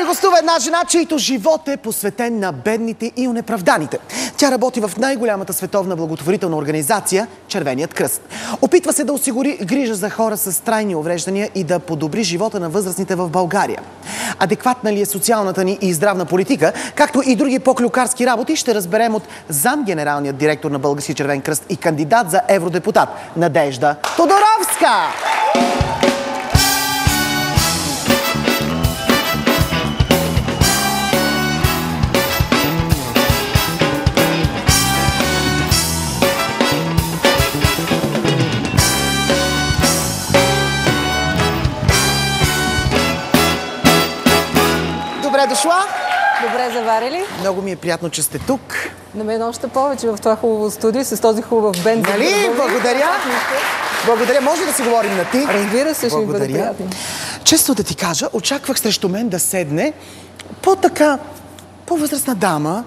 Гостува една жена, чийто живот е посветен на бедните и онеправданите. Тя работи в най-голямата световна благотворителна организация Червеният кръст. Опитва се да осигури грижа за хора с трайни увреждания и да подобри живота на възрастните в България. Адекватна ли е социалната ни и здравна политика, както и други по-клюкарски работи, ще разберем от замгенералният директор на Български Червен кръст и кандидат за евродепутат Надежда Тодоровска. Добре дошла! Добре заварили. Много ми е приятно, че сте тук. На мен още повече в това хубаво студио, с този хубав бенд. Нали? Благодаря! Благодаря. Може да си говорим на ти? Разбира се, ще ми бъде приятно. Често да ти кажа, очаквах срещу мен да седне по-възрастна дама,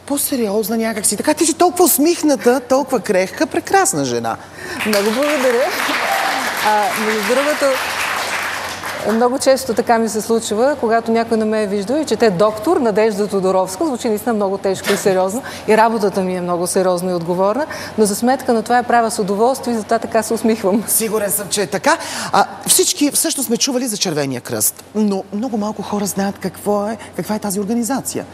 по-сериозна някакси. Така ти си толкова усмихната, толкова крехка, прекрасна жена. Много благодаря. Между другото, много често така ми се случва, когато някой не ме е виждал и чете доктор Надежда Тодоровска, звучи наистина много тежко и сериозно. И работата ми е много сериозна и отговорна, но за сметка на това я правя с удоволствие и затова така се усмихвам. Сигурен съм, че е така. Всички всъщност сме чували за Червения кръст, но много малко хора знаят каква е тази организация.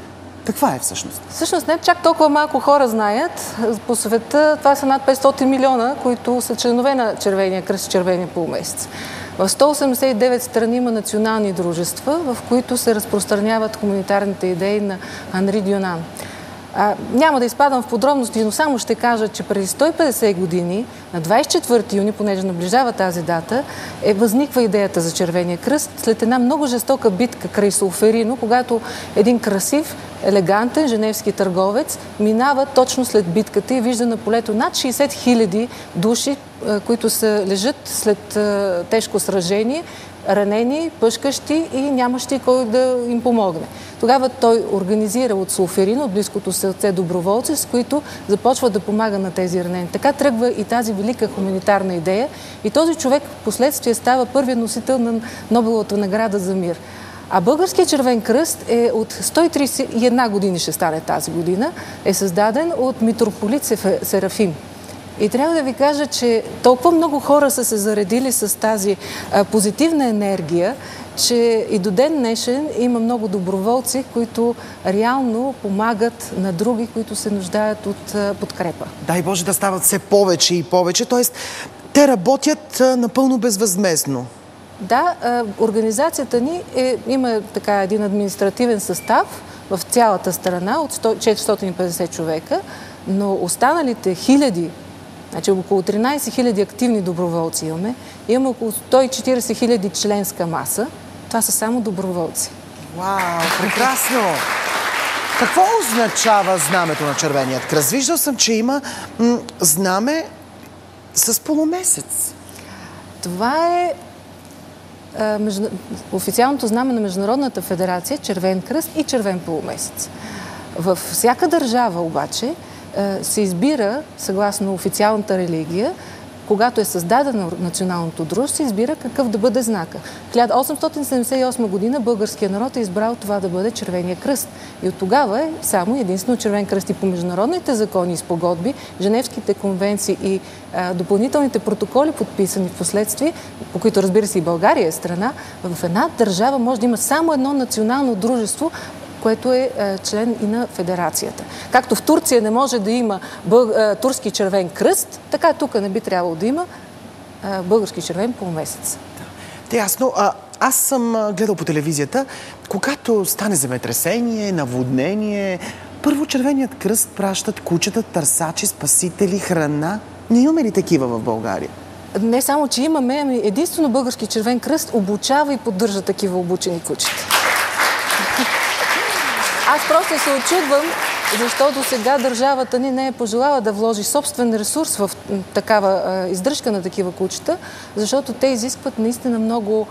Каква е всъщност? Всъщност не чак толкова малко хора знаят. По света това са над 500 милиона, които са членове на Червения кръст и Червения полумесец. В 189 страни има национални дружества, в които се разпространяват хуманитарните идеи на Анри Дюнан. Няма да изпадам в подробности, но само ще кажа, че преди 150 години, на 24 юни, понеже наближава тази дата, възниква идеята за Червения кръст след една много жестока битка край Солферино, когато един красив, елегантен женевски търговец минава точно след битката и вижда на полето над 60 000 души, които лежат след тежко сражение, ранени, пъшкащи и нямащи кой да им помогне. Тогава той организира от Солферино, от близкото селце, доброволци, с които започва да помага на тези ранени. Така тръгва и тази велика хуманитарна идея и този човек в последствие става първият носител на Нобеловата награда за мир. А Българският червен кръст е от 131 години, ще стане тази година, е създаден от митрополит Серафим. И трябва да ви кажа, че толкова много хора са се заредили с тази позитивна енергия, че и до ден днешен има много доброволци, които реално помагат на други, които се нуждаят от подкрепа. Дай Боже да стават все повече и повече, т.е. те работят напълно безвъзмездно. Да, организацията ни има така един административен състав в цялата страна от 450 човека, но останалите хиляди, значи около 13 000 активни доброволци имаме. Имаме около 140 000 членска маса. Това са само доброволци. Вау, прекрасно! Какво означава знамето на Червеният кръст? Виждал съм, че има знаме с полумесец. Това е официалното знаме на Международната федерация Червен кръст и Червен полумесец. Във всяка държава обаче се избира, съгласно официалната религия, когато е създадено националното дружество, се избира какъв да бъде знака. В 1878 година българският народ е избрал това да бъде Червения кръст. И от тогава е само единствено Червен кръст. И по международните закони и спогодби, Женевските конвенции и допълнителните протоколи, подписани в последствие, по които, разбира се, и България е страна, в една държава може да има само едно национално дружество, което е член и на федерацията. Както в Турция не може да има турски червен кръст, така тук не би трябвало да има български червен полумесец. Да, ясно. Аз съм гледал по телевизията, когато стане земетресение, наводнение, първо Червеният кръст пращат кучета, търсачи, спасители, храна. Не имаме ли такива в България? Не само, че имаме, ами единствено Български червен кръст обучава и поддържа такива обучени кучета. Аз просто се очудвам, защото сега държавата ни не е пожелала да вложи собствен ресурс в такава издръжка на такива кучета, защото те изискват наистина много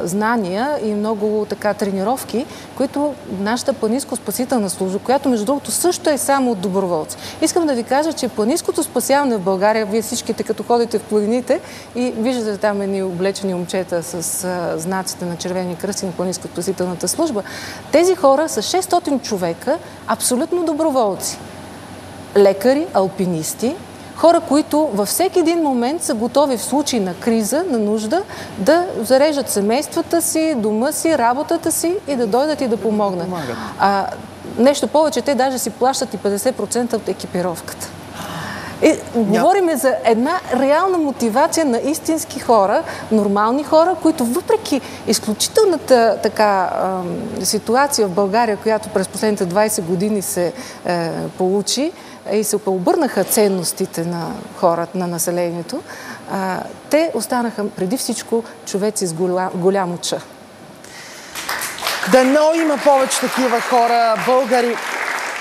знания и много така тренировки, които нашата планинско-спасителна служба, която между другото също е само от доброволци. Искам да ви кажа, че планинското спасяване в България, вие всичките като ходите в планините и виждате там едни облечени момчета с знаците на Червения кръст и на планинско-спасителната служба, тези хора са 600 човека, абсолютно доброволци. Лекари, алпинисти, хора, които във всеки един момент са готови в случай на криза, на нужда, да зареждат семействата си, дома си, работата си и да дойдат и да помогнат. Нещо повече, те даже си плащат и 50% от екипировката. Говорим за една реална мотивация на истински хора, нормални хора, които въпреки изключителната ситуация в България, която през последните 20 години се получи и се обърнаха ценностите на хората, на населението, те останаха преди всичко човеци с голямо ча. Дано има повече такива хора, българи.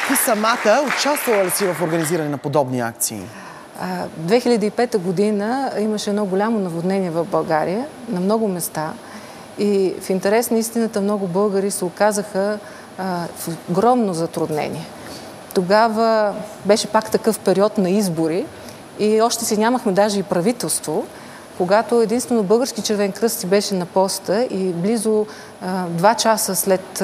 Ти самата участвала ли си в организиране на подобни акции? 2005 година имаше едно голямо наводнение в България, на много места. И в интерес на истината много българи се оказаха в огромно затруднение. Тогава беше пак такъв период на избори и още си нямахме даже и правителство, когато единствено Български червен кръст си беше на поста и близо 2 часа след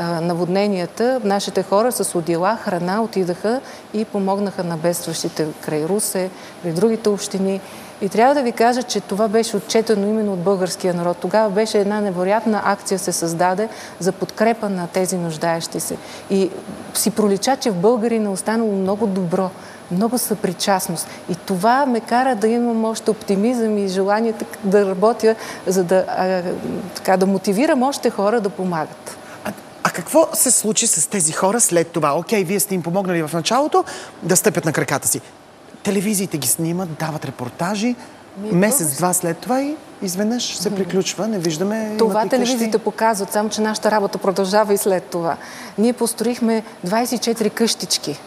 наводненията, нашите хора с одеяла, храна отидаха и помогнаха на бедстващите край Русе, при другите общини. И трябва да ви кажа, че това беше отчетено именно от българския народ. Тогава беше една невероятна акция се създаде за подкрепа на тези нуждаещи се. И си пролича, че в българина останало много добро, много съпричастност. И това ме кара да имам още оптимизъм и желание да работя, за да мотивирам още хора да помагат. А какво се случи с тези хора след това? Окей, вие сте им помогнали в началото да стъпят на краката си. Телевизиите ги снимат, дават репортажи. Месец-два след това и изведнъж се приключва. Не виждаме. Това телевизиите показват, само че нашата работа продължава и след това. Ние построихме 24 къщички.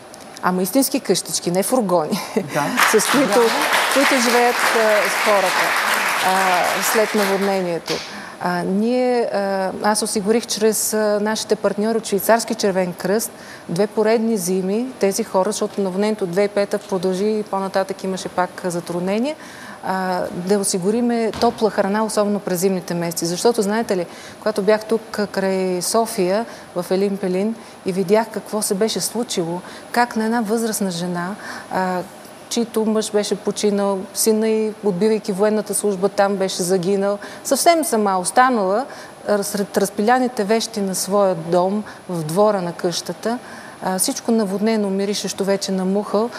Ама истински къщички, не фургони, с които живеят с хората след наводнението. Аз осигурих чрез нашите партньори от Швейцарски червен кръст 2 поредни зими тези хора, защото наводнението от 2005 продължи и по-нататък имаше пак затруднения, да осигуриме топла храна, особено през зимните месеци. Защото, знаете ли, когато бях тук край София, в Елин Пелин, и видях какво се беше случило, как на една възрастна жена, чийто мъж беше починал, сина й, отбивайки военната служба, там беше загинал. Съвсем сама останала сред разпиляните вещи на своя дом, в двора на къщата. Всичко наводнено, миришещо вече на мухъл.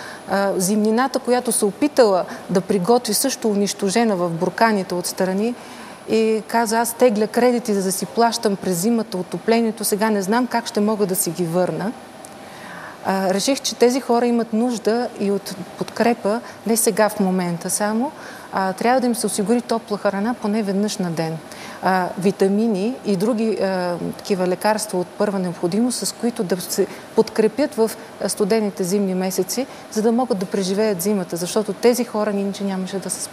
Зимнината, която се опитала да приготви, също унищожена в бурканите отстрани. И каза, аз тегля кредити, за да си плащам през зимата отоплението. Сега не знам как ще мога да си ги върна. Реших, че тези хора имат нужда и от подкрепа, не сега в момента само. Трябва да им се осигури топла храна поне веднъж на ден. Витамини и други такива лекарства от първа необходимост, с които да се подкрепят в студените зимни месеци, за да могат да преживеят зимата, защото тези хора иначе нямаше да се справят.